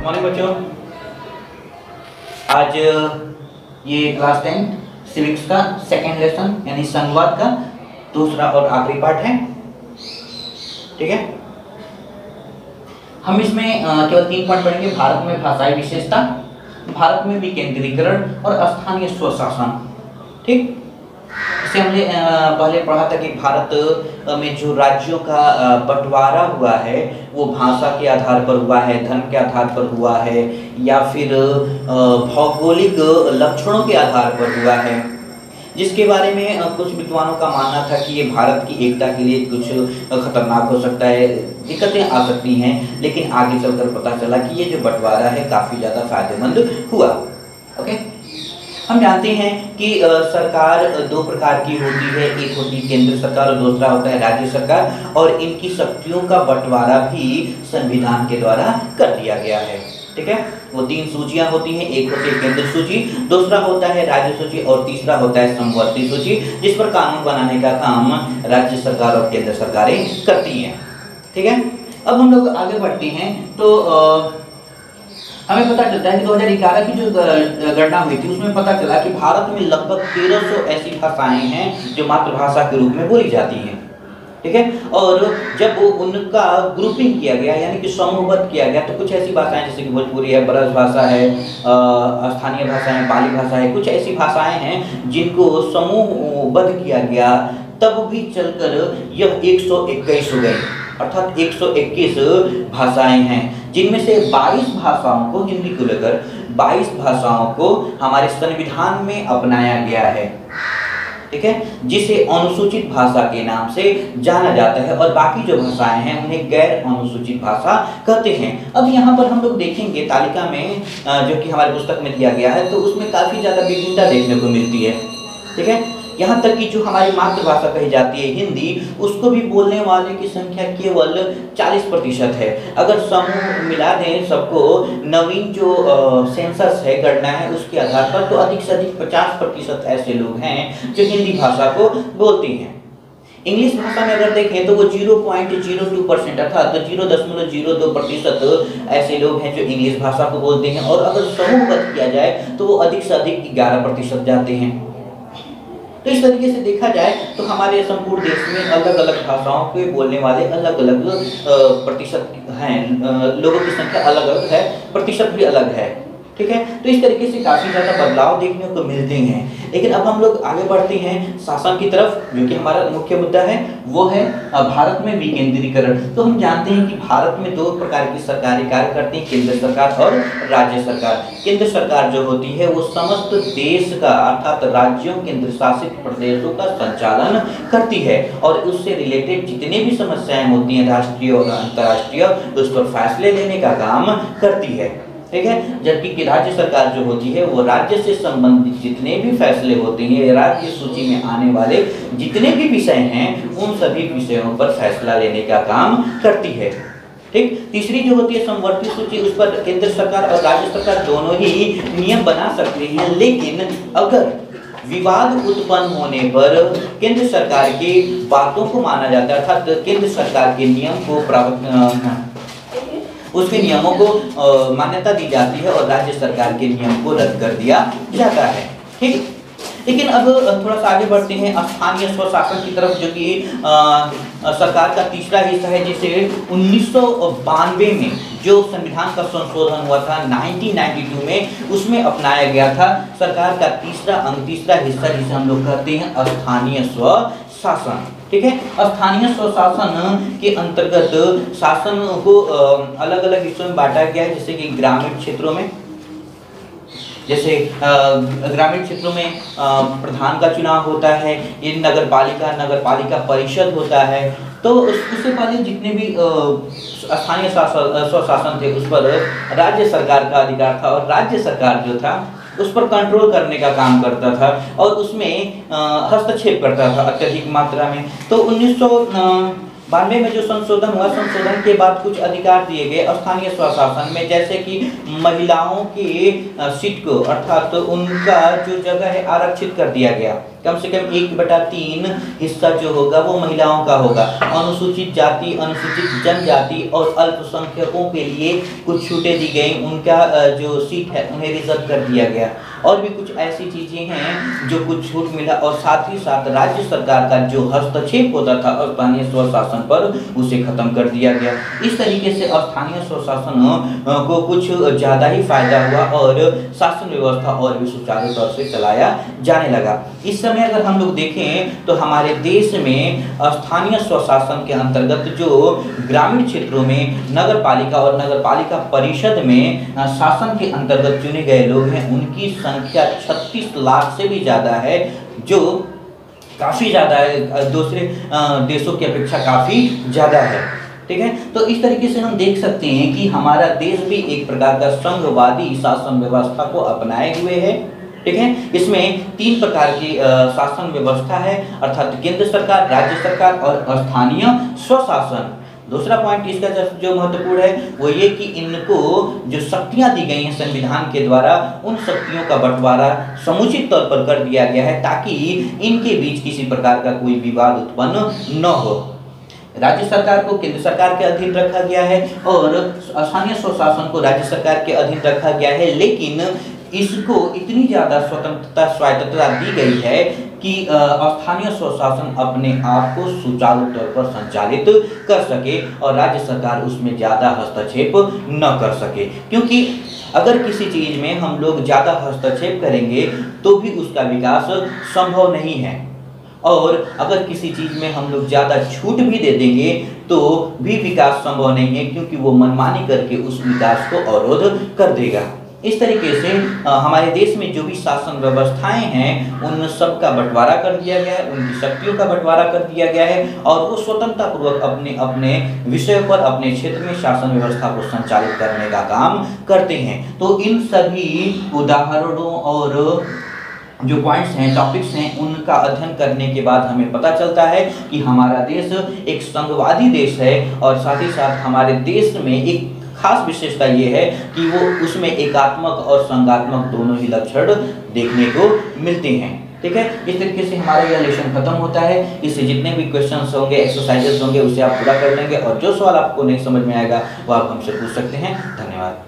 Morning बच्चों, आज ये क्लास 10 सिविक्स का सेकेंड लेसन यानी संवाद का दूसरा और आखिरी पार्ट है। ठीक है, हम इसमें केवल 3 पॉइंट पढ़ेंगे। भारत में भाषाई विशेषता, भारत में विकेंद्रीकरण और स्थानीय स्वशासन। ठीक, इसे हमने पहले पढ़ा था कि भारत में जो राज्यों का बंटवारा हुआ है वो भाषा के आधार पर हुआ है, धर्म के आधार पर हुआ है, या फिर भौगोलिक लक्षणों के आधार पर हुआ है, जिसके बारे में कुछ विद्वानों का मानना था कि ये भारत की एकता के लिए कुछ खतरनाक हो सकता है, दिक्कतें आ सकती हैं। लेकिन आगे चलकर पता चला कि ये जो बंटवारा है काफ़ी ज़्यादा फायदेमंद हुआ। ओके, हम जानते हैं कि सरकार 2 प्रकार की होती है, एक होती है केंद्र सरकार और दूसरा होता है राज्य सरकार, और इनकी शक्तियों का बंटवारा भी संविधान के द्वारा कर दिया गया है। ठीक है, वो 3 सूचियां होती हैं, एक होती है केंद्र सूची, दूसरा होता है राज्य सूची और तीसरा होता है समवर्ती सूची, जिस पर कानून बनाने का काम राज्य सरकार और केंद्र सरकारें करती हैं। ठीक है, अब हम लोग आगे बढ़ते हैं तो हमें पता चलता है कि 2011 की जो गणना हुई थी उसमें पता चला कि भारत में लगभग 1300 ऐसी भाषाएं हैं जो मातृभाषा के रूप में बोली जाती हैं। ठीक है, और जब उनका ग्रुपिंग किया गया यानी कि समूहबद्ध किया गया तो कुछ ऐसी भाषाएं जैसे कि भोजपुरी है, ब्रज भाषा है, स्थानीय भाषा है, पाली भाषा है, कुछ ऐसी भाषाएं हैं जिनको समूहबद्ध किया गया, तब भी चलकर यह 121 हो गई, अर्थात 121 भाषाएं हैं, जिनमें से 22 भाषाओं को, हिंदी को लेकर 22 भाषाओं को हमारे संविधान में अपनाया गया है। ठीक है, जिसे अनुसूचित भाषा के नाम से जाना जाता है, और बाकी जो भाषाएं हैं उन्हें गैर अनुसूचित भाषा कहते हैं। अब यहाँ पर हम लोग देखेंगे तालिका में जो कि हमारी पुस्तक में दिया गया है, तो उसमें काफ़ी ज़्यादा विभिन्नता देखने को मिलती है। ठीक है, यहाँ तक कि जो हमारी मातृभाषा कही जाती है हिंदी, उसको भी बोलने वाले की संख्या केवल 40% है। अगर समूह मिला दें सबको, नवीन जो सेंसस है, गणना है, उसके आधार पर तो अधिक से अधिक 50% ऐसे लोग हैं जो हिंदी भाषा को बोलते हैं। इंग्लिश भाषा में अगर देखें तो वो 0.02% अर्थात 0.02% ऐसे लोग हैं जो इंग्लिश भाषा को बोलते हैं, और अगर समूहबद्ध किया जाए तो वो अधिक से अधिक 11% जाते हैं। तो इस तरीके से देखा जाए तो हमारे संपूर्ण देश में अलग अलग भाषाओं के बोलने वाले अलग अलग प्रतिशत हैं, लोगों की संख्या अलग अलग है, प्रतिशत भी अलग है। ठीक है, तो इस तरीके से काफ़ी ज़्यादा बदलाव देखने को मिलते हैं। लेकिन अब हम लोग आगे बढ़ते हैं शासन की तरफ, जो कि हमारा मुख्य मुद्दा है, वो है भारत में विकेंद्रीकरण। तो हम जानते हैं कि भारत में 2 प्रकार की सरकारें कार्य करती हैं, केंद्र सरकार और राज्य सरकार। केंद्र सरकार जो होती है वो समस्त देश का अर्थात राज्यों, केंद्र शासित प्रदेशों का संचालन करती है, और उससे रिलेटेड जितनी भी समस्याएं होती हैं राष्ट्रीय और अंतर्राष्ट्रीय, उस पर फैसले लेने का काम करती है। ठीक है, जबकि राज्य सरकार जो होती है वो राज्य से संबंधित जितने भी फैसले होते हैं, राज्य सूची में आने वाले जितने भी विषय हैं, उन सभी विषयों पर फैसला लेने का काम करती है। ठीक, तीसरी जो होती है समवर्ती सूची, उस पर केंद्र सरकार और राज्य सरकार दोनों ही नियम बना सकते हैं, लेकिन अगर विवाद उत्पन्न होने पर केंद्र सरकार की बातों को माना जाता है, अर्थात केंद्र सरकार के नियम को उसके नियमों को मान्यता दी जाती है और राज्य सरकार के नियम को रद्द कर दिया जाता है। ठीक, लेकिन अब थोड़ा सा आगे बढ़ते हैं स्थानीय स्वशासन की तरफ, जो कि सरकार का तीसरा हिस्सा है, जिसे 1992 में जो संविधान का संशोधन हुआ था 1992 में, उसमें अपनाया गया था। सरकार का तीसरा अंग, तीसरा हिस्सा, जिसे हम लोग कहते हैं स्थानीय स्वशासन। ठीक है, स्थानीय स्वशासन के अंतर्गत शासन को अलग अलग हिस्सों में बांटा गया है, जैसे कि ग्रामीण क्षेत्रों में, जैसे ग्रामीण क्षेत्रों में प्रधान का चुनाव होता है, ये नगर पालिका परिषद होता है। तो उससे पहले जितने भी स्थानीय स्वशासन थे उस पर राज्य सरकार का अधिकार था, और राज्य सरकार जो था उस पर कंट्रोल करने का काम करता था और उसमें हस्तक्षेप करता था अत्यधिक मात्रा में। तो 1992 में जो संशोधन हुआ, संशोधन के बाद कुछ अधिकार दिए गए स्थानीय स्वशासन में, जैसे कि महिलाओं की सीट को, अर्थात उनका जो जगह है, आरक्षित कर दिया गया। कम से कम 1/3 हिस्सा जो होगा वो महिलाओं का होगा। अनुसूचित जाति, अनुसूचित जनजाति और अल्पसंख्यकों के लिए कुछ छूटें दी गई, उनका जो सीट है उन्हें रिजर्व कर दिया गया। और भी कुछ ऐसी चीज़ें हैं जो कुछ छूट मिला, और साथ ही साथ राज्य सरकार का जो हस्तक्षेप होता था स्थानीय स्वशासन पर, उसे खत्म कर दिया गया। इस तरीके से स्थानीय स्वशासन को कुछ ज़्यादा ही फायदा हुआ और शासन व्यवस्था और भी सुचारू तौर से चलाया जाने लगा। इस समय अगर हम लोग देखें तो हमारे देश में स्थानीय स्वशासन के अंतर्गत जो ग्रामीण क्षेत्रों में नगर पालिका और नगर पालिका परिषद में शासन के अंतर्गत चुने गए लोग हैं, उनकी संख्या 36 लाख से भी ज़्यादा है, जो काफ़ी ज़्यादा है, दूसरे देशों की अपेक्षा काफ़ी ज़्यादा है। ठीक है, तो इस तरीके से हम देख सकते हैं कि हमारा देश भी एक प्रकार का संघवादी शासन व्यवस्था को अपनाए हुए है। ठीक है, इसमें 3 प्रकार की शासन व्यवस्था है, अर्थात केंद्र सरकार, राज्य सरकार और स्थानीय स्वशासन। दूसरा पॉइंट इसका जो महत्वपूर्ण है वो ये कि इनको जो शक्तियां दी गई हैं संविधान के द्वारा, उन शक्तियों का बंटवारा समुचित तौर पर कर दिया गया है ताकि इनके बीच किसी प्रकार का कोई विवाद उत्पन्न न हो। राज्य सरकार को केंद्र सरकार के अधीन रखा गया है और स्थानीय स्वशासन को राज्य सरकार के अधीन रखा गया है, लेकिन इसको इतनी ज़्यादा स्वतंत्रता स्वायत्तता दी गई है कि स्थानीय स्वशासन अपने आप को सुचारू तौर पर संचालित कर सके और राज्य सरकार उसमें ज़्यादा हस्तक्षेप न कर सके। क्योंकि अगर किसी चीज़ में हम लोग ज़्यादा हस्तक्षेप करेंगे तो भी उसका विकास संभव नहीं है, और अगर किसी चीज़ में हम लोग ज़्यादा छूट भी दे देंगे तो भी विकास संभव नहीं है, क्योंकि वो मनमानी करके उस विकास को अवरोध कर देगा। इस तरीके से हमारे देश में जो भी शासन व्यवस्थाएं हैं उन सब का बंटवारा कर दिया गया है, उनकी शक्तियों का बंटवारा कर दिया गया है और वो स्वतंत्रतापूर्वक अपने अपने विषय पर अपने क्षेत्र में शासन व्यवस्था को संचालित करने का काम करते हैं। तो इन सभी उदाहरणों और जो पॉइंट्स हैं, टॉपिक्स हैं, उनका अध्ययन करने के बाद हमें पता चलता है कि हमारा देश एक संघवादी देश है और साथ ही साथ हमारे देश में एक खास विशेषता ये है कि वो उसमें एकात्मक और संघात्मक दोनों ही लक्षण देखने को मिलते हैं। ठीक है, इस तरीके से हमारा यह लेसन खत्म होता है। इससे जितने भी क्वेश्चंस होंगे, एक्सरसाइजेस होंगे, उसे आप पूरा कर लेंगे और जो सवाल आपको नहीं समझ में आएगा वो आप हमसे पूछ सकते हैं। धन्यवाद।